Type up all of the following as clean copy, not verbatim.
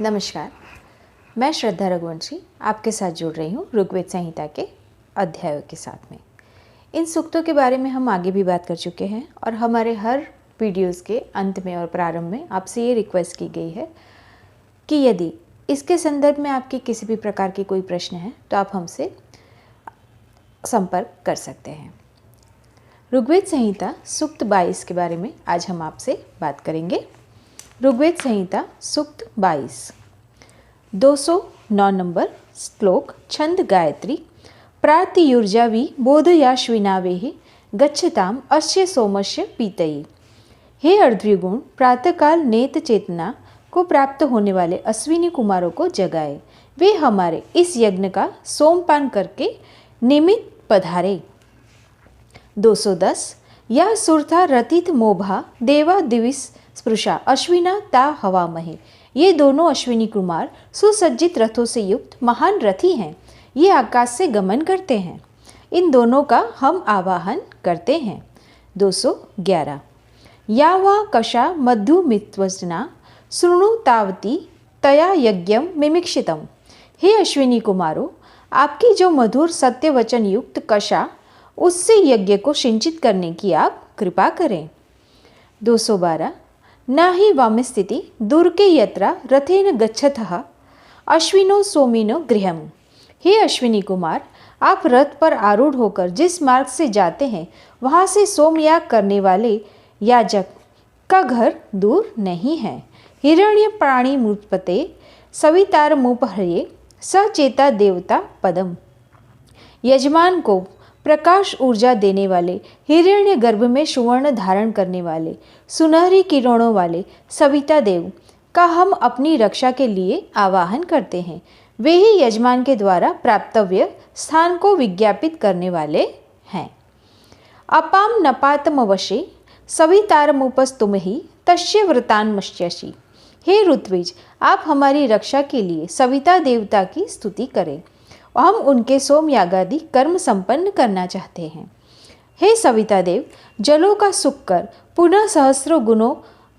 नमस्कार, मैं श्रद्धा रघुवंशी आपके साथ जुड़ रही हूँ ऋग्वेद संहिता के अध्यायों के साथ में। इन सूक्तों के बारे में हम आगे भी बात कर चुके हैं और हमारे हर वीडियोस के अंत में और प्रारंभ में आपसे ये रिक्वेस्ट की गई है कि यदि इसके संदर्भ में आपके किसी भी प्रकार के कोई प्रश्न है तो आप हमसे संपर्क कर सकते हैं। ऋग्वेद संहिता सूक्त 22 के बारे में आज हम आपसे बात करेंगे। ऋग्वेद संहिता सूक्त 22 209 नंबर श्लोक छंद गायत्री प्रातियुर्जावी बोधयाश्विनावेः गच्छताम अस्य सोमस्य पीतये। हे अर्धविगुण, प्रातःकाल नेत चेतना को प्राप्त होने वाले अश्विनी कुमारों को जगाए, वे हमारे इस यज्ञ का सोमपान करके निमित्त पधारे। 210 या सुरथा रतित मोभा देवा दिविस स्पृशा अश्विना ता हवामहे। ये दोनों अश्विनी कुमार सुसज्जित रथों से युक्त महान रथी हैं। ये आकाश से गमन करते हैं। इन दोनों का हम आवाहन करते हैं। 211 या वा कषा मधुमित्वजना शृणु तावती तया यज्ञम मिमिक्षितम। हे अश्विनी कुमारों, आपकी जो मधुर सत्य वचन युक्त कषा, उससे यज्ञ को सिंचित करने की आप कृपा करें। 212 न हि वामस्थिति दुर्गे यत्रा रथेन गच्छतः अश्विनो सोमिनो गृहम। हे अश्विनी कुमार, आप रथ पर आरूढ़ होकर जिस मार्ग से जाते हैं वहाँ से सोमयाग करने वाले याजक का घर दूर नहीं है। हिरण्य प्राणी मुत्पते सवितारमुपहरे सचेता देवता पदम। यजमान को प्रकाश ऊर्जा देने वाले, हिरण्य गर्भ में सुवर्ण धारण करने वाले, सुनहरी किरणों वाले सविता देव का हम अपनी रक्षा के लिए आवाहन करते हैं। वे ही यजमान के द्वारा प्राप्तव्य स्थान को विज्ञापित करने वाले हैं। अपाम नपातमवशे सवितारमुपस्तुमहि तस्य व्रतान्मश्यसि। हे ऋत्विज, आप हमारी रक्षा के लिए सविता देवता की स्तुति करें। हम उनके सोमयागादि कर्म संपन्न करना चाहते हैं। हे सविता देव, जलों का सुख कर पुनः सहस्रों गुणों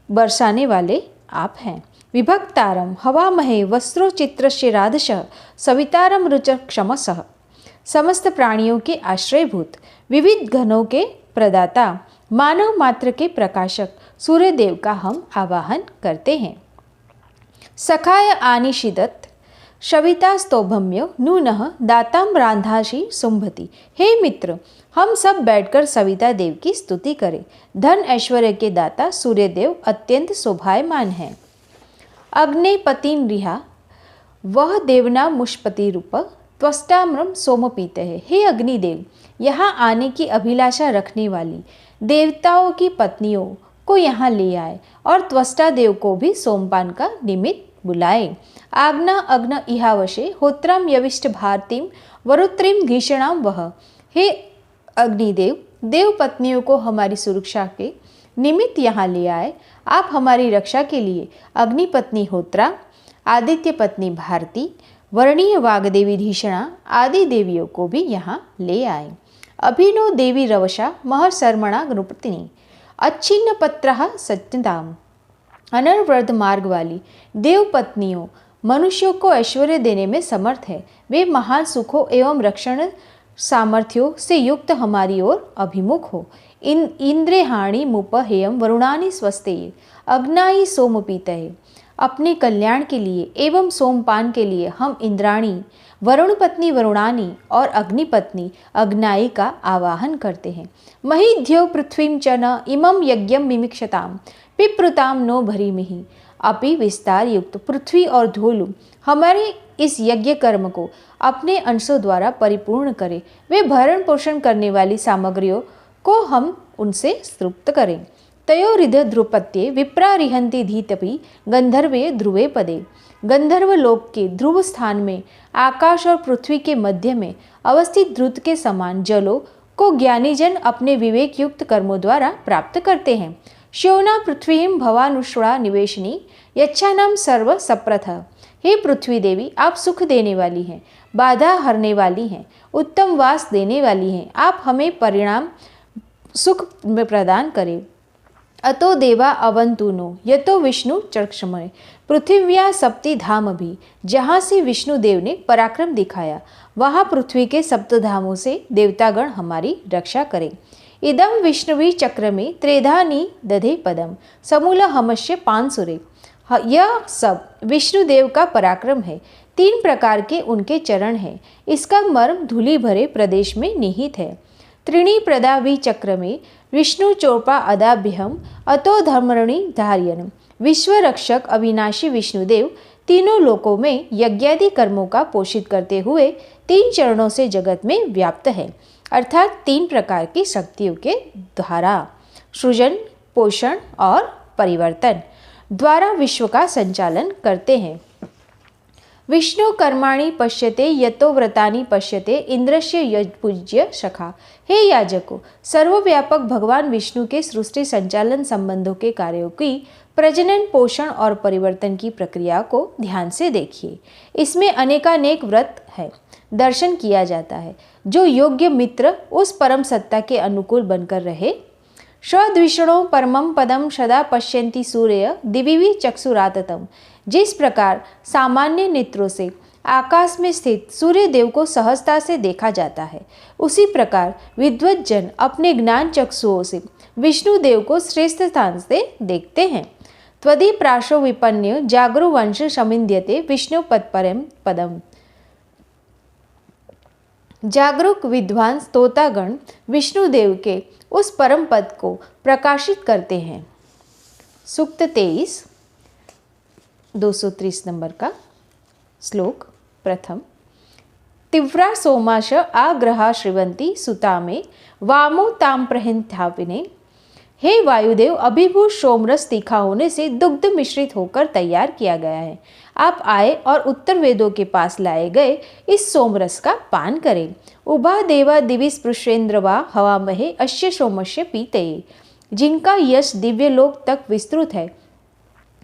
बरसाने वाले आप हैं। विभक्तारम हवामहे वस्त्रो चित्रस्य राधशः सवितारम रुचः क्षमसः। समस्त प्राणियों के आश्रयभूत, विविध घनों के प्रदाता, मानव मात्र के प्रकाशक सूर्यदेव का हम आवाहन करते हैं। सखाय आनिशिदत शवितास्तोभम्यो नूनः दाताम रांधाशी सुंभति। हे मित्र, हम सब बैठकर सविता देव की स्तुति करें। धन ऐश्वर्य के दाता सूर्यदेव अत्यंत शोभायमान हैं। अग्नेपतिन रिहा वह देवना मुष्पति रूप त्वष्टाम्रम सोमपीत है। हे अग्निदेव, यहाँ आने की अभिलाषा रखने वाली देवताओं की पत्नियों को यहाँ ले आए और त्वष्टा देव को भी सोमपान का निमित्त बुलाए। आग्ना अग्न इहावशे होत्रम यविष्ट भारतीम वरुत्रिम घीषणाम वह। हे अग्निदेव, देव पत्नियों को हमारी सुरक्षा के निमित्त यहाँ ले आए। आप हमारी रक्षा के लिए अग्नि पत्नी होत्रा, आदित्य पत्नी भारती, वर्णीय वागदेवी धीषणा आदि देवियों को भी यहाँ ले आए। अभिनो देवी रवशा महर्षर्मणा नृपतिनी अच्छिन्न पत्रः सत्यताम। अनवरत मार्ग वाली देव पत्नियों मनुष्यों को ऐश्वर्य देने में समर्थ है। वे महान सुखों एवं रक्षण सामर्थ्यों से युक्त हमारी ओर अभिमुख हो। इंद्रेहाणि मुपहेयम वरुणानि स्वस्ते अग्नाई सोमपीतये। अपने कल्याण के लिए एवं सोमपान के लिए हम इंद्राणी, वरुण पत्नी वरुणानी और अग्निपत्नी अग्नाई का आवाहन करते हैं। महीध्यो पृथ्वीं च न इमं यज्ञं मिमिक्षताम पिप्रुताम नो भरीमिहि। अपि विस्तार युक्त पृथ्वी और धूलु हमारे इस यज्ञ कर्म को अपने अंशों द्वारा परिपूर्ण करें। वे भरण पोषण करने वाली सामग्रियों को हम उनसे तृप्त करें। तयोरिध ध्रुपत्ये विप्रारिहंति धीतपि गंधर्वे ध्रुवे पदे। गंधर्व लोक के ध्रुव स्थान में आकाश और पृथ्वी के मध्य में अवस्थित ध्रुत के समान जलों को ज्ञानीजन अपने विवेक युक्त कर्मों द्वारा प्राप्त करते हैं। श्योना पृथ्वीं भवानुष्णा निवेशनी यच्छानाम सर्व सप्रथ। हे पृथ्वी देवी, आप सुख देने वाली हैं, बाधा हरने वाली हैं, उत्तम वास देने वाली हैं। आप हमें परिणाम सुख में प्रदान करें। अतो देवा अवंतुनो यतो विष्णु चक्षमय। पृथिव्या सप्ति धाम भी, जहाँ से विष्णुदेव ने पराक्रम दिखाया, वहाँ पृथ्वी के सप्तधामों से देवतागण हमारी रक्षा करें। इदम विष्णुवी चक्र में त्रेधानी दधे पदम समूल हमस्य पांसुरे। यह सब विष्णुदेव का पराक्रम है। 3 प्रकार के उनके चरण हैं। इसका मर्म धूलि भरे प्रदेश में निहित है। त्रिणी प्रदाभि चक्र में विष्णु चोपा अदाभ्यहम अतो धर्मणि धार्यन। विश्व रक्षक अविनाशी विष्णुदेव तीनों लोकों में यज्ञादि कर्मों का पोषित करते हुए 3 चरणों से जगत में व्याप्त है, अर्थात 3 प्रकार की शक्तियों के द्वारा सृजन, पोषण और परिवर्तन द्वारा विश्व का संचालन करते हैं। विष्णु कर्माणि पश्यते यतो व्रतानि पश्यते इंद्रस्य यज्पूज्य सखा। हे याजकों, सर्वव्यापक भगवान विष्णु के सृष्टि संचालन संबंधों के कार्यों की प्रजनन, पोषण और परिवर्तन की प्रक्रिया को ध्यान से देखिए। इसमें अनेकानेक व्रत है, दर्शन किया जाता है। जो योग्य मित्र उस परम सत्ता के अनुकूल बनकर रहे। सद्विष्णो परमं पदम सदा पश्यन्ति सूर्य दिविवि चक्षुराततम। जिस प्रकार सामान्य नेत्रों से आकाश में स्थित सूर्य देव को सहजता से देखा जाता है, उसी प्रकार विद्वत जन अपने ज्ञान चक्षुओं से विष्णु देव को श्रेष्ठ स्थान से देखते हैं। त्वदि प्राशो विपन्य जागरो वंश समिन्द्यते विष्णु पदपरम पदम। जागरूक विद्वान स्तोतागण विष्णुदेव के उस परम पद को प्रकाशित करते हैं। सूक्त 23 230 नंबर का श्लोक प्रथम। तीव्रा सोमाश आग्रहा श्रीवंती सुता में वामो ताम प्रहिंथापिने। हे वायुदेव, अभिभूत सोमरस तीखा होने से दुग्ध मिश्रित होकर तैयार किया गया है। आप आए और उत्तर वेदों के पास लाए गए इस सोमरस का पान करें। उभा देवा दिवि स्पृशेन्द्र वा हवामहे अश्य सोमस्य पीते। जिनका यश दिव्य लोक तक विस्तृत है,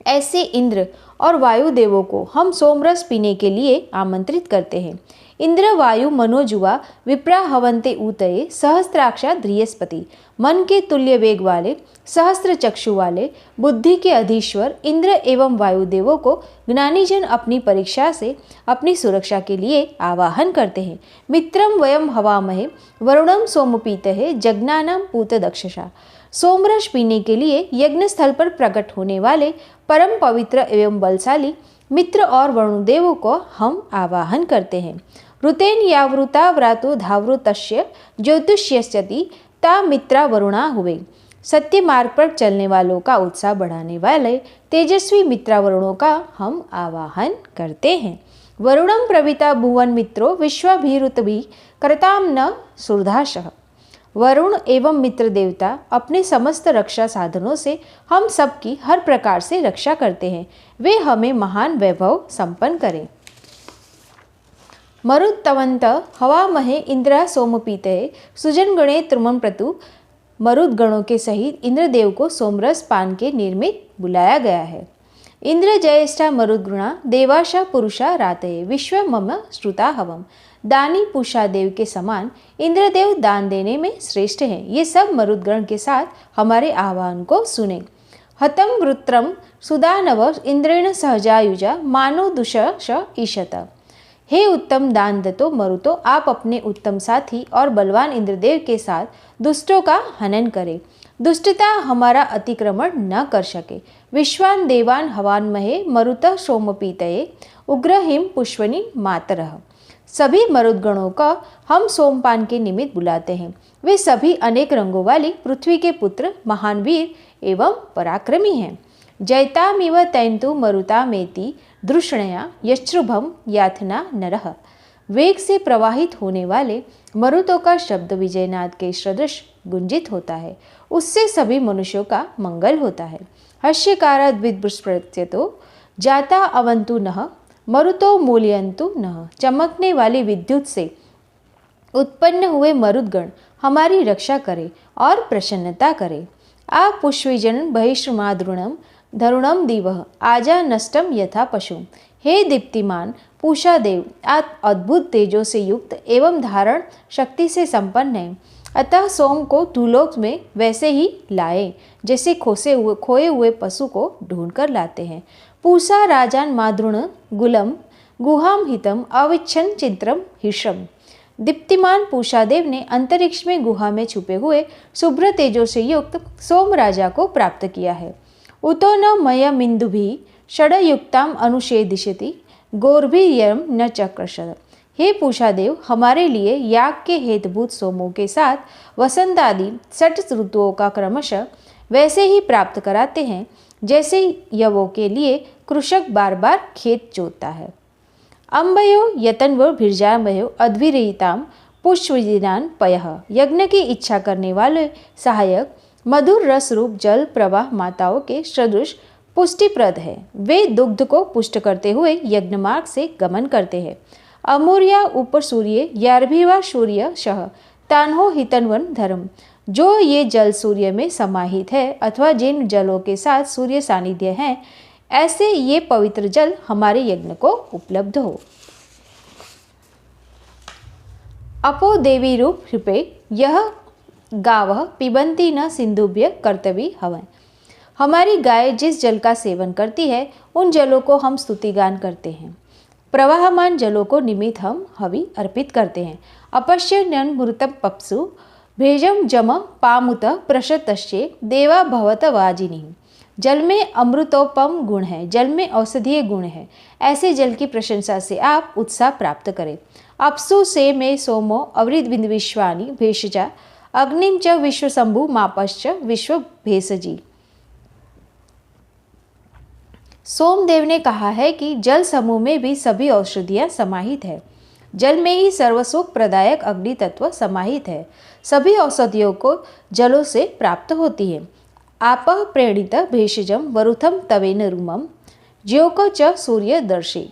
ऐसे इंद्र और वायु देवों को हम सोमरस पीने के लिए आमंत्रित करते हैं। इंद्र वायु मनोजुवा विप्रा हवंते ऊतये सहस्त्राक्षा ध्रियस्पति। मन के तुल्य वेग वाले, सहस्त्र चक्षु वाले, बुद्धि के अधीश्वर इंद्र एवं वायुदेवों को ज्ञानीजन अपनी परीक्षा से अपनी सुरक्षा के लिए आवाहन करते हैं। मित्रम वयम हवामहे वरुणम सोमपीतहे जज्ञानाम पूत दक्षसा। सोमरस पीने के लिए यज्ञ स्थल पर प्रकट होने वाले परम पवित्र एवं बलशाली मित्र और वरुणदेवों को हम आवाहन करते हैं। ऋतेन यावृता व्रातो धावृतस्य ज्योतिष्यस्यति ता मित्रा वरुणा हुए। सत्य मार्ग पर चलने वालों का उत्साह बढ़ाने वाले तेजस्वी मित्रा वरुणों का हम आवाहन करते हैं। वरुणम प्रविता भुवन मित्रो विश्वाभिरुतभि करताम न सुरधाशः। वरुण एवं मित्र देवता अपने समस्त रक्षा साधनों से हम सबकी हर प्रकार से रक्षा करते हैं। वे हमें महान वैभव संपन्न करें। मरुत्तवंत हवामहे इंद्रा सोमपीते सुजन गणे त्रुमं प्रतु। मरुद गणों के सहित इंद्रदेव को सोमरस पान के निर्मित बुलाया गया है। इंद्र जयेष्ठा मरुद्गुणा देवाशा पुरुषा रातये विश्व मम श्रुता हवम। दानी पूषा देव के समान इंद्रदेव दान देने में श्रेष्ठ हैं। ये सब मरुदगण के साथ हमारे आह्वान को सुने। हतम वृत्रम सुदानव इंद्रेण सहजायुजा मानो दुषश ईशत। हे उत्तम दान दतो मरुतो, आप अपने उत्तम साथी और बलवान इंद्रदेव के साथ दुष्टों का हनन करें। दुष्टता हमारा अतिक्रमण न कर सके। विश्वान देवान हवान महे मरुतः सोमपीतये उग्र हिम पुष्वनी मातरः। सभी मरुदगणों का हम सोमपान के निमित्त बुलाते हैं। वे सभी अनेक रंगों वाली पृथ्वी के पुत्र, महान वीर एवं पराक्रमी हैं। जयतामिव तैन्तु मरुतामेति दृष्णया यश्रुभम याथना नरः। वेग से प्रवाहित होने वाले मरुतों का शब्द विजयनाद के सदृश गुंजित होता है। उससे सभी मनुष्यों का मंगल होता है। हस्यकाराद् विद्युत्प्रत्यतो जाता अवन्तु नः मरुतो मूल्यन्तु नः। चमकने वाली विद्युत से उत्पन्न हुए मरुदगण हमारी रक्षा करें और प्रसन्नता करें। आप पुष्विजन बहिष्माद्रुणम धरुणम दिवः आजा नष्टम यथा पशु। हे दीप्तिमान पूषा देव, आप अद्भुत तेजों से युक्त एवं धारण शक्ति से संपन्न हैं। अतः सोम को भूलोक में वैसे ही लाए जैसे खोए हुए पशु को ढूंढ कर लाते हैं। पूषा राजान माद्रुण गुलम गुहाम हितम अविच्छन चित्रम हिश्रम। दीप्तिमान पूषादेव ने अंतरिक्ष में गुहा में छुपे हुए शुभ्र तेजो से युक्त सोम राजा को प्राप्त किया है। उतो न मयमिन्दुभिः षडयुक्ताम अनुषेधिष्यति गौर्भिर्यम न चक्रशद। हे पूषादेव, हमारे लिए याग के हेतुभूत सोमों के साथ वसंत आदि 6 ऋतुओं का क्रमशः वैसे ही प्राप्त कराते हैं जैसे यवों के लिए कृषक बार बार खेत जोतता है। अम्बयो यतन्वो भिर्जामयो अद्विरहिताम पुष्पविदान पयः। यज्ञ की इच्छा करने वाले सहायक मधुर रस रूप जल प्रवाह माताओं के सदृश पुष्टिप्रद है। वे दुग्ध को पुष्ट करते हुए यज्ञ मार्ग से गमन करते हैं। अमूर्या ऊपर सूर्य यारभिवा सूर्य शह तान्हो हितन्वन धर्म। जो ये जल सूर्य में समाहित है अथवा जिन जलों के साथ सूर्य सानिध्य है, ऐसे ये पवित्र जल हमारे यज्ञ को उपलब्ध हो। अपो देवी रूप हृपे यह गावः पिबंती न सिंधुभ्य कर्तव्य हवः। हमारी गाय जिस जल का सेवन करती है उन जलों को हम स्तुतिगान करते हैं। प्रवाहमान जलों को निमित्त हम हवि अर्पित करते हैं। अपश्य नन्मृतम पप्सु भेजम जम पामुत प्रशतश्चे देवा भवत वाजिनी। जल में अमृतोपम गुण है, जल में औषधीय गुण है। ऐसे जल की प्रशंसा से आप उत्साह प्राप्त करें। अप्सु से में सोमो अवृत बिंद विश्वानी भेषजा अग्निम च विश्वशंभु मापश्च विश्व भेषजी। सोमदेव ने कहा है कि जल समूह में भी सभी औषधियाँ समाहित है। जल में ही सर्वसुख प्रदायक अग्नि तत्व समाहित है। सभी औषधियों को जलों से प्राप्त होती है। आपः प्रेणित भेषजम वरुथम तवेन रूमम ज्योक च सूर्य दर्शी।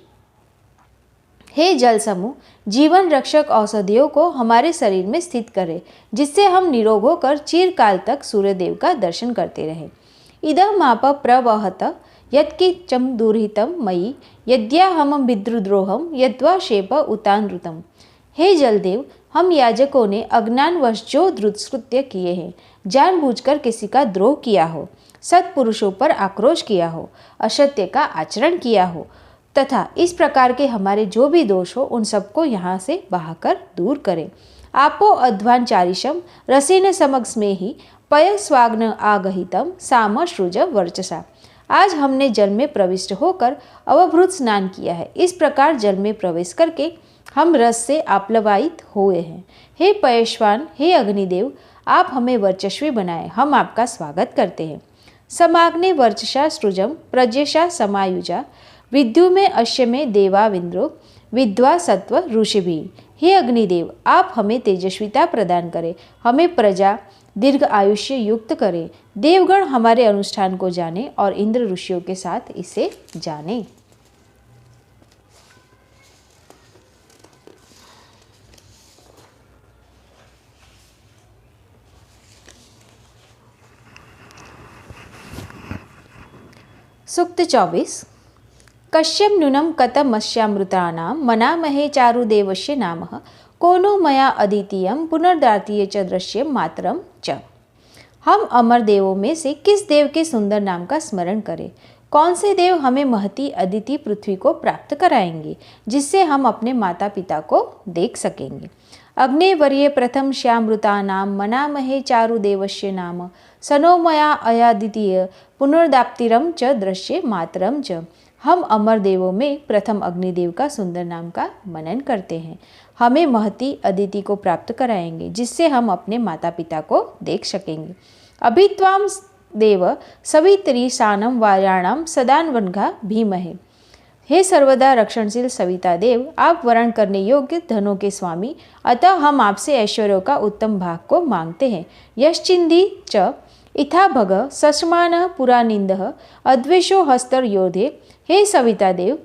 हे जल समूह, जीवन रक्षक औषधियों को हमारे शरीर में स्थित करे, जिससे हम निरोग होकर चिरकाल तक सूर्यदेव का दर्शन करते रहे। इदम आप प्रवहत यत्किंचम दुर्हितम मयि यद्याहम विद्रुद्रोहम यद्वा शेप उतानृतम। हे जलदेव, हम याजकों ने अज्ञानवश जो दुष्कृत्य किए हैं, जानबूझकर किसी का द्रोह किया हो, सत्पुरुषों पर आक्रोश किया हो, असत्य का आचरण किया हो तथा इस प्रकार के हमारे जो भी दोष हो, उन सबको यहाँ से बहाकर दूर करें। आपो अध्वान चारिशम रसेन समग्स में ही पय स्वाग्न आगहितम साम सृज वर्चसा। आज हमने जल में प्रविष्ट होकर अवभृत स्नान किया है। इस प्रकार जल में प्रवेश करके हम रस से आप्लवायित हुए हैं। हे पयश्वान, हे अग्निदेव, आप हमें वर्चस्वी बनाए, हम आपका स्वागत करते हैं। समाग्ने वर्चसा सृजम प्रज्यशा समायुजा विद्यु में अश्य में देवाविंद्रो विद्वा सत्व ऋषिभी। हे अग्निदेव, आप हमें तेजस्विता प्रदान करें, हमें प्रजा दीर्घ आयुष्य युक्त करें। देवगण हमारे अनुष्ठान को जाने और इंद्र ऋषियों के साथ इसे जाने। सूक्त 24। कश्यम नुनम कतमस्यामृतानां मनामहे चारुदेवस्य नामः कोनो मया अद्वितीयं पुनर्दातीय च दृश्यम मातरम च। हम अमर देवों में से किस देव के सुंदर नाम का स्मरण करें? कौन से देव हमें महती अदिति पृथ्वी को प्राप्त कराएंगे, जिससे हम अपने माता पिता को देख सकेंगे? अग्नेवर्ये प्रथम श्यामृतानां मनामहे चारुदेवस्य नाम सनो मया अयादितीय पुनर्दाप्तिरम च दृश्य मातरम च। हम अमर देवों में प्रथम अग्निदेव का सुंदर नाम का मनन करते हैं, हमें महती अदिति को प्राप्त कराएंगे, जिससे हम अपने माता पिता को देख सकेंगे। अभी त्वाम देव सवित्री सानम वार्याणाम सदान्वनघा भीमहे। हे सर्वदा रक्षणशील सविता देव, आप वर्ण करने योग्य धनों के स्वामी, अतः हम आपसे ऐश्वर्यों का उत्तम भाग को मांगते हैं। यश्चिंदी च इथा भग सस्मान पुरानिंदः अद्वेषो हस्तर योधे। हे सविता देव,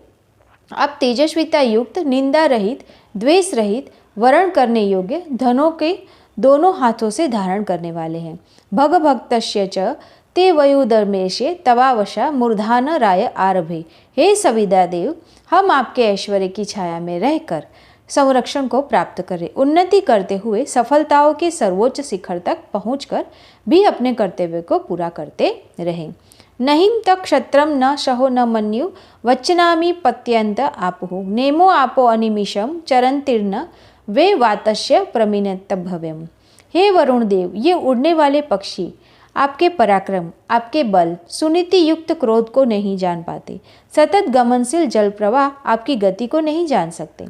आप तेजस्विता युक्त, निंदा रहित, द्वेष रहित, वर्ण करने योग्य धनों के दोनों हाथों से धारण करने वाले हैं। भग भक्तस्य च ते वयुधर्मेशे तवावशा मूर्धान राय आरभे। हे सविता देव, हम आपके ऐश्वर्य की छाया में रहकर संरक्षण को प्राप्त करें, उन्नति करते हुए सफलताओं के सर्वोच्च शिखर तक पहुंचकर भी अपने कर्तव्य को पूरा करते रहें। नहीं तक क्षत्रम न शहो न मन्यु वचनामि पत्यंत आपुः नेमो आपो अनिमिषम चरंतीर्ण वे वातस्य प्रमिनत भव्यम। हे वरुण देव, ये उड़ने वाले पक्षी आपके पराक्रम, आपके बल, सुनीति युक्त क्रोध को नहीं जान पाते। सतत गमनशील जल प्रवाह आपकी गति को नहीं जान सकते।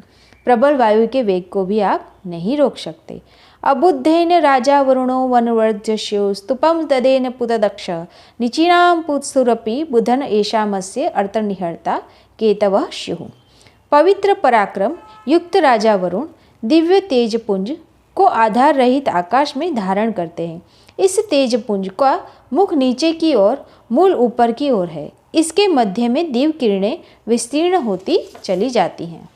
प्रबल वायु के वेग को भी आप नहीं रोक सकते। अबुद्धेन राजा वरुणो वनवर्जस्यो स्तूपम तदेन पुतदक्ष निचीनाम पुत्सुरपि बुधन एषामस्य अर्थनिहर्ता केतवः स्युः। पवित्र पराक्रम युक्त राजा वरुण दिव्य तेजपुंज को आधार रहित आकाश में धारण करते हैं। इस तेजपुंज का मुख नीचे की ओर, मूल ऊपर की ओर है। इसके मध्य में दिव्य किरणें विस्तीर्ण होती चली जाती हैं।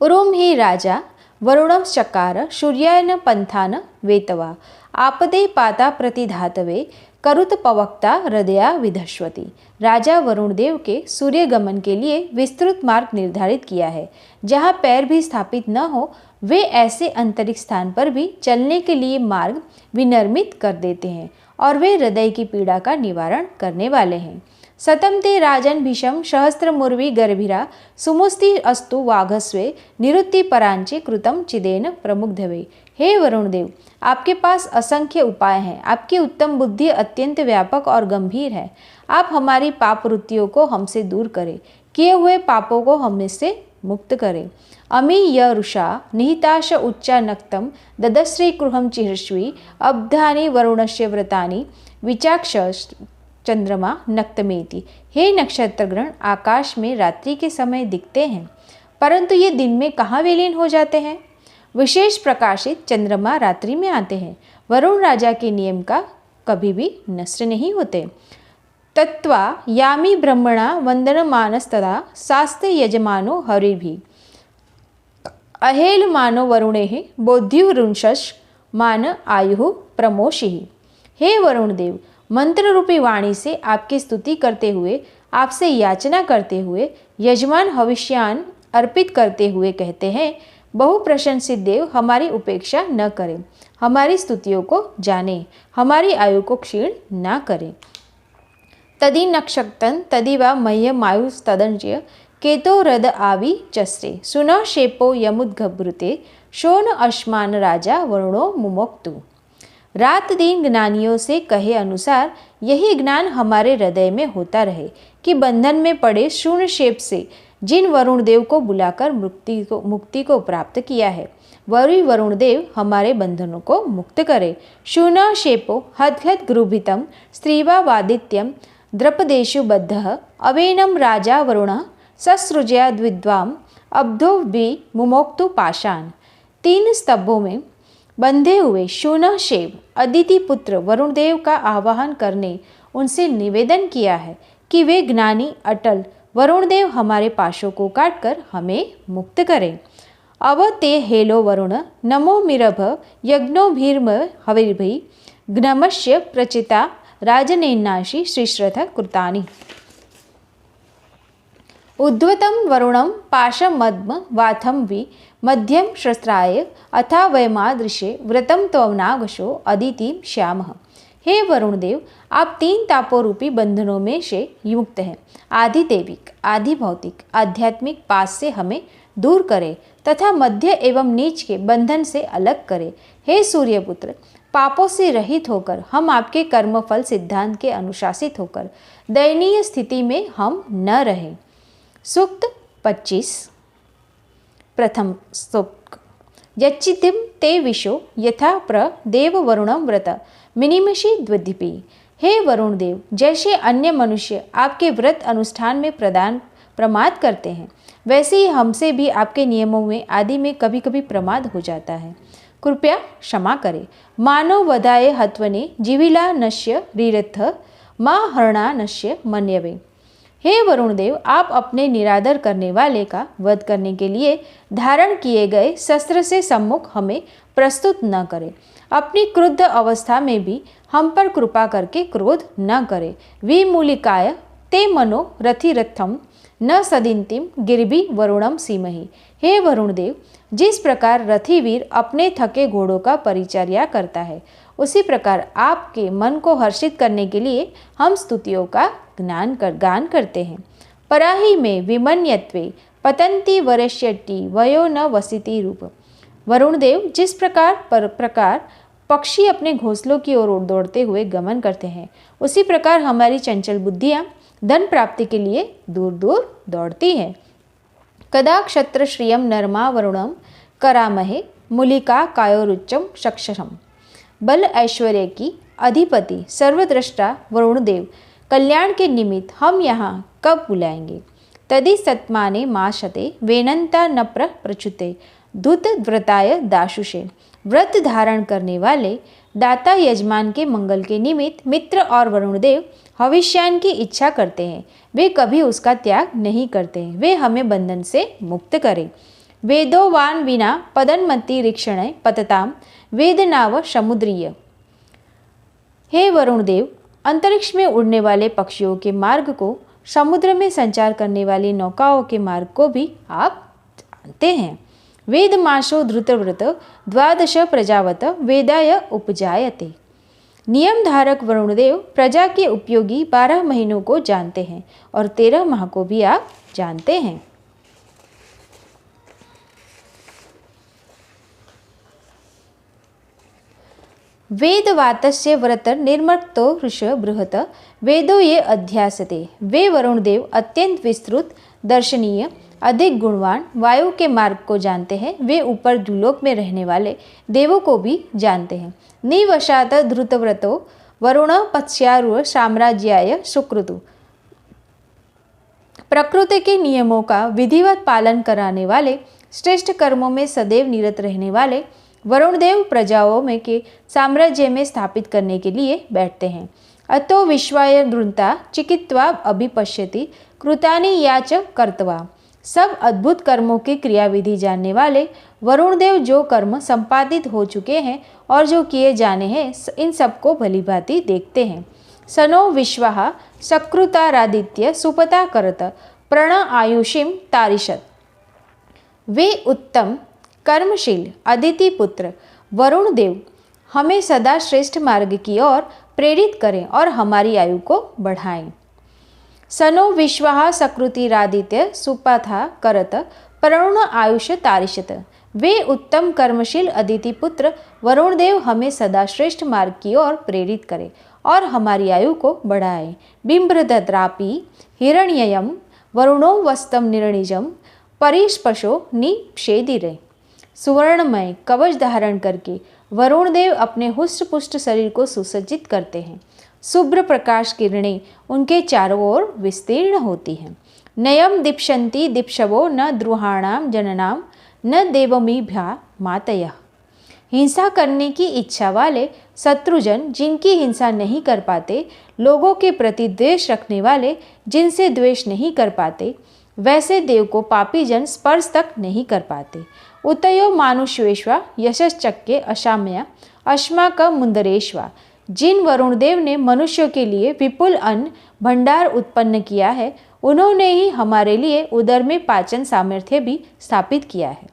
उरुम ही राजा वरुणम चकार सूर्यायन पंथान वेतवा आपदे पाता प्रतिधातवे करुत पवक्ता हृदया विधश्वती। राजा वरुण देव के सूर्य गमन के लिए विस्तृत मार्ग निर्धारित किया है। जहाँ पैर भी स्थापित न हो, वे ऐसे अंतरिक्ष स्थान पर भी चलने के लिए मार्ग विनिर्मित कर देते हैं और वे हृदय की पीड़ा का निवारण करने वाले हैं। सतम ते राजन भीषम सहस्त्र मुर्वी गर्भिरा सुमुस्ति अस्तु वाघस्वे निरुत्ति परांचे कृतम चिदेन प्रमुग्धवे। हे वरुण देव, आपके पास असंख्य उपाय हैं। आपकी उत्तम बुद्धि अत्यंत व्यापक और गंभीर है। आप हमारी पाप वृत्तियों को हमसे दूर करें, किए हुए पापों को हमसे मुक्त करें। अमी यरुषा निहिताश उच्चा नक्तम ददश्री कृहम चिहर्ष्वी अब्धानि वरुणस्य व्रतानि विचाक्ष चंद्रमा नक्तमेति। हे नक्षत्रग्रहण आकाश में रात्रि के समय दिखते हैं, परंतु ये दिन में कहाँ विलीन हो जाते हैं। विशेष प्रकाशित चंद्रमा रात्रि में आते हैं। वरुण राजा के नियम का कभी भी नष्ट नहीं होते। तत्वा यामी ब्रह्मणा वंदनमानस्तदा शास्त्र यजमानो हरिभि अहेल मानो वरुणेः बोध्युरुंशश मान आयु प्रमोषिः। हे वरुण देव, मंत्र रूपी वाणी से आपकी स्तुति करते हुए, आपसे याचना करते हुए, यजमान हविष्यान अर्पित करते हुए कहते हैं, बहु प्रशंसित देव हमारी उपेक्षा न करें, हमारी स्तुतियों को जाने, हमारी आयु को क्षीण न करें। तदि नक्षत्रं तदिवा मह्यमायुस्तदंच्य केतो हृद आवी चस्रे सुन शेपो यमुद्घभृते शोन अश्मान राजा वरुणो मुमोक्तु। रात दिन ज्ञानियों से कहे अनुसार यही ज्ञान हमारे हृदय में होता रहे कि बंधन में पड़े शून्य शेप से जिन वरुण देव को बुलाकर मुक्ति को प्राप्त किया है, वही वरुण देव हमारे बंधनों को मुक्त करे। शून शेपो हदघद गृभितम स्त्रीवा वादित्यम द्रपदेशु बद्धः अवेनम राजा वरुण ससृजया द्विद्वाम अब्धो भी मुमोक्तु पाषाण। 3 स्तंभों में बंधे हुए शून शेप अदिति पुत्र वरुण देव का आवाहन करने उनसे निवेदन किया है कि वे ज्ञानी अटल वरुण देव हमारे पाशों को काटकर हमें मुक्त करें। अव ते हेलो वरुण नमो मिरभ यज्ञो भीर्म हविर्भि ग्नमस्य प्रचिता राजनेन्नाशी श्रीश्रथ कृतानि। उद्वतं वरुणं पाशमद्म वाथं वि मध्यम शस्त्राय अथा वयमादृशे व्रतम त्वनागशो अदितिम श्यामः। हे वरुण देव, आप 3 तापों रूपी बंधनों में से युक्त हैं। आदि दैविक, आदि भौतिक, आध्यात्मिक पास से हमें दूर करें तथा मध्य एवं नीच के बंधन से अलग करें। हे सूर्यपुत्र, पापों से रहित होकर हम आपके कर्मफल सिद्धांत के अनुशासित होकर दयनीय स्थिति में हम न रहें। सूक्त 25 प्रथम सूक्त। यच्चितिम ते विशो यथा प्र देव वरुणम व्रत मिनिमषि द्विधिपि। हे वरुण देव, जैसे अन्य मनुष्य आपके व्रत अनुष्ठान में प्रमाद करते हैं, वैसे ही हमसे भी आपके नियमों में आदि में कभी कभी प्रमाद हो जाता है। कृपया क्षमा करें। मानो वधाय हत्वने जीविला नश्य रीरथ मा हरणा नश्य मन्यवे। हे वरुण देव, आप अपने निरादर करने वाले का वध करने के लिए धारण किए गए शस्त्र से सम्मुख हमें प्रस्तुत न करें। अपनी क्रुद्ध अवस्था में भी हम पर कृपा करके क्रोध न करें। विमूलिकाय ते मनो रथिरथम न सदिंतिम गिरिभि वरुणम सीमहि। हे वरुण देव, जिस प्रकार रथिवीर अपने थके घोड़ों का परिचर्या करता है, उसी प्रकार आपके मन को हर्षित करने के लिए हम स्तुतियों का गान करते हैं। पराही में विमन्यत्वे पतंती वरेष्यति वयो न वसिति रूप। वरुण देव जिस प्रकार पक्षी अपने घोंसलों की ओर दौड़ते हुए गमन करते हैं, उसी प्रकार हमारी चंचल बुद्धियाँ धन प्राप्ति के लिए दूर दूर दौड़ती हैं। कदा क्षत्र श्रियम नरमा वरुणम करामहे मूलिका कायोरुच्चम शक्षम। बल ऐश्वर्य की अधिपति सर्वद्रष्टा वरुण देव कल्याण के निमित्त हम यहाँ कब बुलाएंगे। तदि सत्माने माशते वेनंता न प्रचुते धूत व्रताय दाशुषे। व्रत धारण करने वाले दाता यजमान के मंगल के निमित्त मित्र और वरुण देव भविष्यान की इच्छा करते हैं। वे कभी उसका त्याग नहीं करते हैं। वे हमें बंधन से मुक्त करें। वेदोवान विना पदन्मति रीक्षण पतताम वेदनाव समुद्रीय। हे वरुण देव, अंतरिक्ष में उड़ने वाले पक्षियों के मार्ग को, समुद्र में संचार करने वाली नौकाओं के मार्ग को भी आप जानते हैं। वेदमाशो धृतव्रत द्वादश प्रजावत वेदाय उपजायते। नियम धारक वरुणदेव प्रजा के उपयोगी 12 महीनों को जानते हैं और 13 माह को भी आप जानते हैं। वेदवातस्य व्रत निर्मक्तो ऋष बृहत वेदो ये अध्यासते। वे वरुण देव अत्यंत विस्तृत, दर्शनीय, अधिक गुणवान वायु के मार्ग को जानते हैं। वे ऊपर द्युलोक में रहने वाले देवों को भी जानते हैं। निवशात धृतव्रतो वरुण पत्स्यारूढ़ साम्राज्याय सुकृतु। प्रकृति के नियमों का विधिवत पालन कराने वाले, श्रेष्ठ कर्मों में सदैव निरत रहने वाले वरुण देव प्रजाओं में के साम्राज्य में स्थापित करने के लिए बैठते हैं। अतो विश्वाय दृंता चिकित्वा अभिपश्यति कृतानि याच कर्तवा। सब अद्भुत कर्मों की क्रियाविधि जानने वाले वरुण देव जो कर्म संपादित हो चुके हैं और जो किए जाने हैं, इन सबको भलीभांति देखते हैं। सनो विश्वाहा सकृतारादित्य सुपता करत प्रण आयुषिम तारिशत। वे उत्तम कर्मशील अदिति पुत्र वरुण देव हमें सदा श्रेष्ठ मार्ग की ओर प्रेरित करें और हमारी आयु को बढ़ाएं। सनो विश्वाहा सकृतिरादित्य सुपथा करत प्रण आयुष तारिशत। वे उत्तम कर्मशील अदिति पुत्र वरुण देव हमें सदा श्रेष्ठ मार्ग की ओर प्रेरित करें और हमारी आयु को बढ़ाएं। बिंब्रद्रापि हिरण्ययम वरुणो वस्तम निर्णिजम परिस्पशो निषेदिरे। सुवर्णमय कवच धारण करके वरुण देव अपने हुष्ट पुष्ट शरीर को सुसज्जित करते हैं। शुभ्र प्रकाश किरणें उनके चारों ओर विस्तीर्ण होती हैं। नयम दीप्शन्ति दीप्शवो न द्रुहाणाम जननाम न देवमीभ्या मातयः। हिंसा करने की इच्छा वाले शत्रुजन जिनकी हिंसा नहीं कर पाते, लोगों के प्रति द्वेष रखने वाले जिनसे द्वेष नहीं कर पाते, वैसे देव को पापी जन स्पर्श तक नहीं कर पाते। उतयो मानुष्येश्वा यशश्चक्के अशाम्या अस्माक मुंदरेश्वा। जिन वरुण देव ने मनुष्यों के लिए विपुल अन्न भंडार उत्पन्न किया है, उन्होंने ही हमारे लिए उदर में पाचन सामर्थ्य भी स्थापित किया है।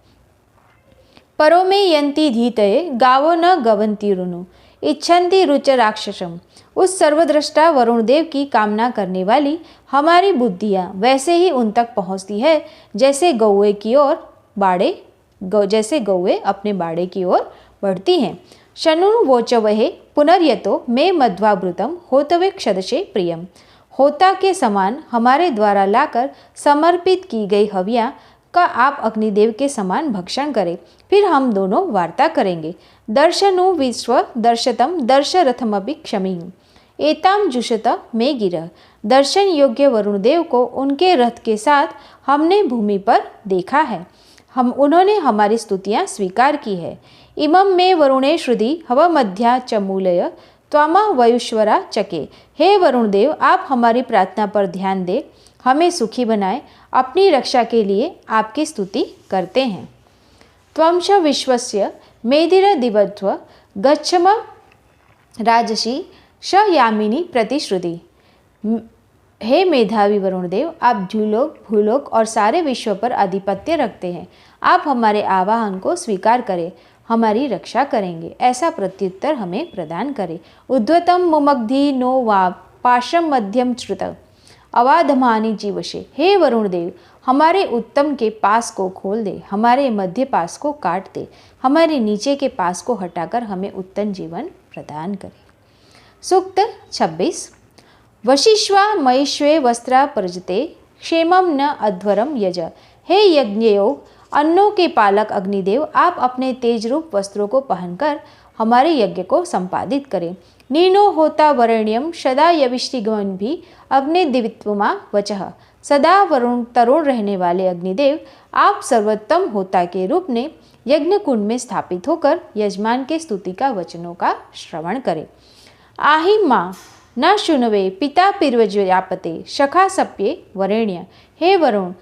परो में यंती धीतये गावो न गवंती रुनु इच्छन्ति रुच राक्षसम। उस सर्वद्रष्टा वरुण देव की कामना करने वाली हमारी बुद्धियाँ वैसे ही उन तक पहुँचती है जैसे गौए की ओर जैसे गौए अपने बाड़े की ओर बढ़ती हैं। शनुनु वोचवहे पुनर्यतो मे मध्वावृतम होतवे क्षदशे प्रियम। होता के समान हमारे द्वारा लाकर समर्पित की गई हवियाँ का आप अग्निदेव के समान भक्षण करें, फिर हम दोनों वार्ता करेंगे। दर्शनु विश्व दर्शतम दर्शरथमपि क्षमी एताम जुषत मे गिरह। दर्शन योग्य वरुण देव को उनके रथ के साथ हमने भूमि पर देखा है। उन्होंने हमारी स्तुतियाँ स्वीकार की है। इमं मे वरुणे श्रुति हवमध्या चमूलय त्वामा वयुश्वरा चके। हे वरुण देव, आप हमारी प्रार्थना पर ध्यान दें, हमें सुखी बनाएं। अपनी रक्षा के लिए आपकी स्तुति करते हैं। त्वंश विश्वस्य मेदिर दिवध्व गच्छम राजसी श यामिनी प्रतिश्रुति। हे मेधावी वरुण देव, आप द्युलोक भूलोक और सारे विश्व पर आधिपत्य रखते हैं। आप हमारे आवाहन को स्वीकार करें, हमारी रक्षा करेंगे, ऐसा प्रत्युत्तर हमें प्रदान करे। उद्धतम मुमग्धि नो वा पाशम मध्यम श्रुत अवाधमानी जीवशे। हे वरुण देव, हमारे उत्तम के पास को खोल दे, हमारे मध्य पास को काट दे, हमारे नीचे के पास को हटाकर हमें उत्तम जीवन प्रदान करे। सूक्त 26। वशिष्वा मयिष्वे वस्त्रा प्रजते क्षेमम न अध्वरम यज। हे यज्ञयोग अन्नों के पालक अग्निदेव, आप अपने तेज रूप वस्त्रों को पहनकर हमारे यज्ञ को संपादित करें। नीनो होता वरेण्यम सदा यविष्टिगमन भी अग्निदिवित्वमा वचः। सदा वरुण तरुण रहने वाले अग्निदेव, आप सर्वोत्तम होता के रूप में यज्ञ कुंड में स्थापित होकर यजमान के स्तुति का वचनों का श्रवण करें। आहि माँ न शुनवे पिता पिर्वज्यापते सखा सप्ये वरेण्य। हे वरुण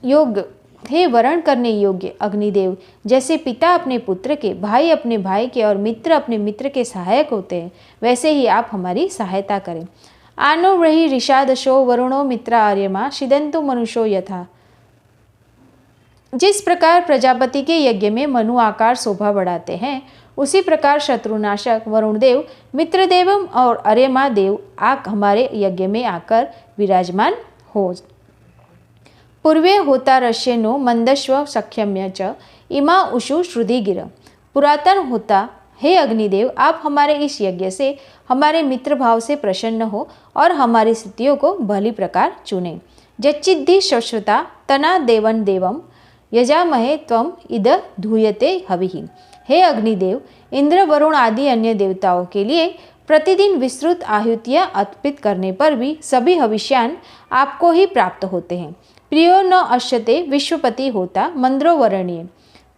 योग, हे वरण करने योग्य अग्निदेव, जैसे पिता अपने पुत्र के, भाई अपने भाई के और मित्र अपने मित्र के सहायक होते हैं, वैसे ही आप हमारी सहायता करें। आनो रही ऋषादशो वरुणो मित्रा आर्यमा शिदंतु मनुष्यो यथा। जिस प्रकार प्रजापति के यज्ञ में मनु आकार शोभा बढ़ाते हैं, उसी प्रकार शत्रुनाशक वरुण देव, मित्रदेव और आर्यमा देव हमारे यज्ञ में आकर विराजमान हो। पूर्वे होता रश्यनो मंदस्व सख्यम्य च इमा उषु श्रुधि गिर। पुरातन होता, हे अग्निदेव, आप हमारे इस यज्ञ से हमारे मित्र भाव से प्रसन्न हो और हमारी स्थितियों को भली प्रकार चुने। जच्चिद्धि शश्रुता तना देवन देवम यजामहे त्वम इद धूयते हविहि। हे अग्निदेव, इंद्र वरुण आदि अन्य देवताओं के लिए प्रतिदिन विस्तृत आहुतियाँ अर्पित करने पर भी सभी हविष्यान आपको ही प्राप्त होते हैं। प्रियो न अश्यते विश्वपति होता मंद्रो वरणीय।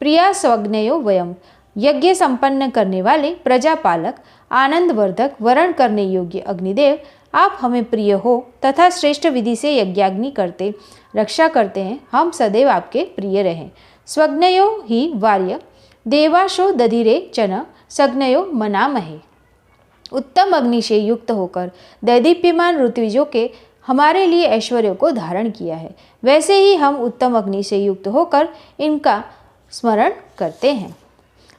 प्रिया स्वग्नयो वयम। यज्ञ संपन्न करने वाले प्रजापालक आनंदवर्धक वरण करने योग्य अग्निदेव, आप हमें प्रिय हो तथा श्रेष्ठ विधि से यज्ञाग्नि करते रक्षा करते हैं, हम सदैव आपके प्रिय रहें। स्वग्नयो ही वार्य देवाशो दधिरे चन सग्नयो मनामहे। उत्तम अग्नि से युक्त होकर दैदीप्यमान ऋत्विजों के हमारे लिए ऐश्वर्य को धारण किया है, वैसे ही हम उत्तम अग्नि से युक्त होकर इनका स्मरण करते हैं।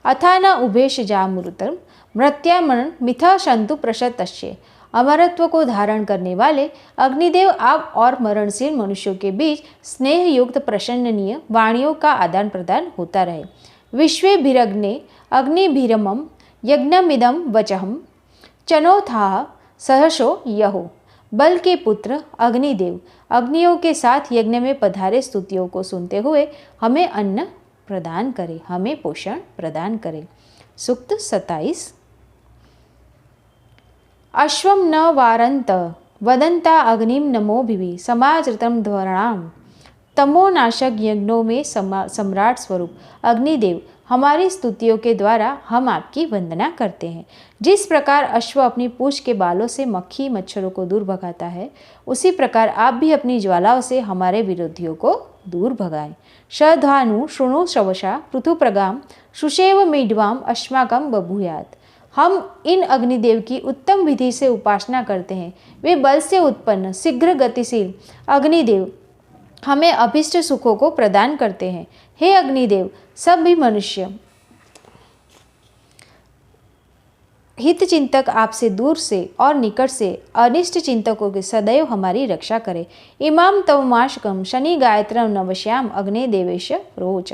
अथा न उभेश जामृतम मृत्यामन मिथा शंतु प्रशतश्य। अमरत्व को धारण करने वाले अग्निदेव, आप और मरणशील मनुष्यों के बीच स्नेह युक्त प्रसन्ननीय वाणियों का आदान प्रदान होता रहे। विश्वे भिरग्ने अग्निभिरमम यज्ञमिदम वचहम चनोथा सहसो यहो। बल के पुत्र अग्निदेव, अग्नियों के साथ यज्ञ में पधारे स्तुतियों को सुनते हुए हमें अन्न प्रदान करे, हमें पोषण प्रदान करे। सूक्त 27। अश्वम न वारंत वदंता अग्निम नमो भिवि समाचृतम ध्वराम। तमोनाशक यज्ञों में सम्राट स्वरूप अग्निदेव, हमारी स्तुतियों के द्वारा हम आपकी वंदना करते हैं। जिस प्रकार अश्व अपनी पूंछ के बालों से मक्खी मच्छरों को दूर भगाता है, उसी प्रकार आप भी अपनी ज्वालाओं से हमारे विरोधियों को दूर भगाएं। शधानु शृणु शवशा पृथुप्रगाम सुषेव मीढवाम अस्माकम बभूयात। हम इन अग्निदेव की उत्तम विधि से उपासना करते हैं। वे बल से उत्पन्न शीघ्र गतिशील अग्निदेव हमें अभिष्ट सुखों को प्रदान करते हैं। हे अग्निदेव, सभी मनुष्य हित चिंतक आपसे दूर से और निकट से अनिष्ट चिंतकों के सदैव हमारी रक्षा करें। इमाम तवमाशकम शनि गायत्रम नवश्याम अग्नि देवेश रोच।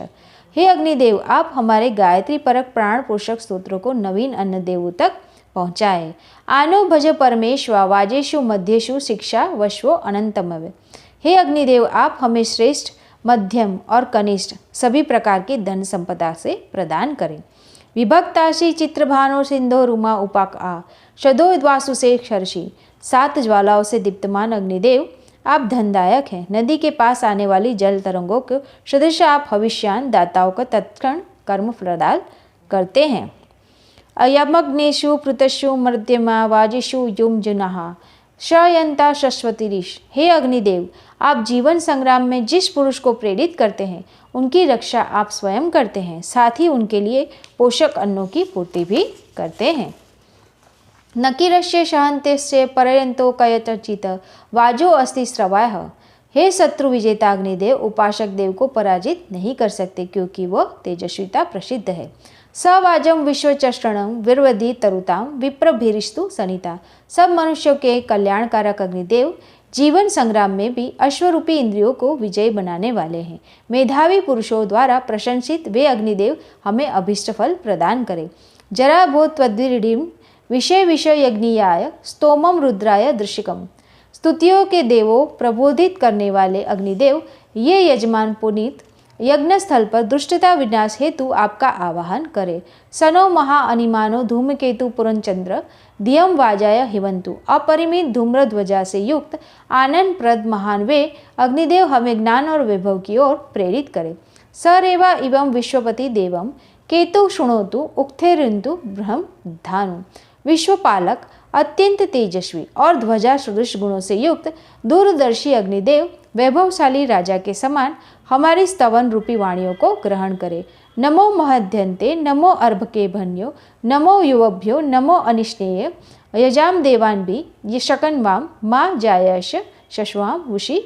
हे अग्निदेव, आप हमारे गायत्री परक प्राण पोषक स्तोत्रों को नवीन अन्न देवों तक पहुँचाए। आनो भज परमेश्वा वाजेशु मध्येशु शिक्षा वश्वो अनंतमव। हे अग्निदेव, आप हमें श्रेष्ठ मध्यम और कनिष्ठ सभी प्रकार की धन संपदा से प्रदान करें। विभक्ताशी चित्रभानो सिंधो रुमा उपाक आ शदोद्वासु से क्षर्षि। 7 ज्वालाओं से दीप्तमान अग्निदेव, आप धनदायक हैं। नदी के पास आने वाली जल तरंगों के सदृश आप भविष्यान दाताओं का तत्क्षण कर्म प्रदान करते हैं। अयमग्नेशु पृतशु मध्यमा वाजिषु युम जुनहा शयंता शश्वतिरिश। हे अग्निदेव, आप जीवन संग्राम में जिस पुरुष को प्रेरित करते हैं, उनकी रक्षा आप स्वयं करते हैं, साथ ही उनके लिए पोषक अन्नों की पूर्ति भी करते हैं। नकिरस्य सहंते परयंतो कयचित वाजो अस्ति श्रवाय। हे शत्रु विजेता अग्निदेव, उपासक देव को पराजित नहीं कर सकते, क्योंकि वह तेजस्विता प्रसिद्ध है। स वाजम विश्वचष्टणं विरवधि तरुतां विप्रभीरिस्तु सनिता। सब मनुष्यों के कल्याणकारक अग्निदेव जीवन संग्राम में भी अश्वरूपी इंद्रियों को विजयी बनाने वाले हैं। मेधावी पुरुषों द्वारा प्रशंसित वे अग्निदेव हमें अभिष्ट फल प्रदान करें। जरा भो त्वद्विरीडिम विषय विषय यज्ञियाय स्तोमम रुद्राय दृशिकम। स्तुतियों के देवों प्रबोधित करने वाले अग्निदेव, ये यजमान पुनीत यज्ञ स्थल पर दुष्टता विनाश हेतु आपका आवाहन करे। सनो महा अनिमानो धूमकेतु पुरंचंद्र दियम वाजाय हिवंतु। अपरिमित धूम्र ध्वजा से युक्त आनंद प्रद महान वे अग्निदेव हमें ज्ञान और वैभव की ओर प्रेरित करे। सरेवा एवं विश्वपति देवम केतु शुणोतु उक्थेरिंतु ब्रह्म धानु। विश्वपालक अत्यंत तेजस्वी और ध्वजा सदृश गुणों से युक्त दूरदर्शी अग्निदेव वैभवशाली राजा के समान हमारी स्तवन रूपी वाणियों को ग्रहण करे। नमो महद्यन्ते नमो अर्भके भन्यो नमो युवभ्यो नमो अनिष्णेय यजाम देवान भी ये शकन वाम माँ जायश शश्वाम वुषि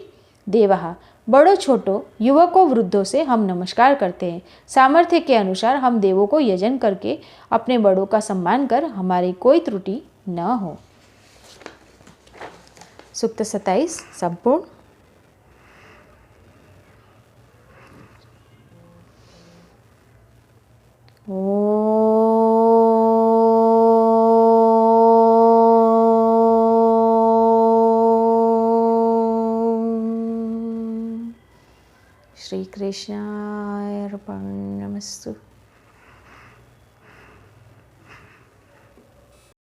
देवहा। बड़ों छोटों युवकों वृद्धों से हम नमस्कार करते हैं। सामर्थ्य के अनुसार हम देवों को यजन करके अपने बड़ों का सम्मान कर हमारी कोई त्रुटि न हो। सूक्त 27 संपूर्ण। श्री कृष्णाय अर्पणमस्तु।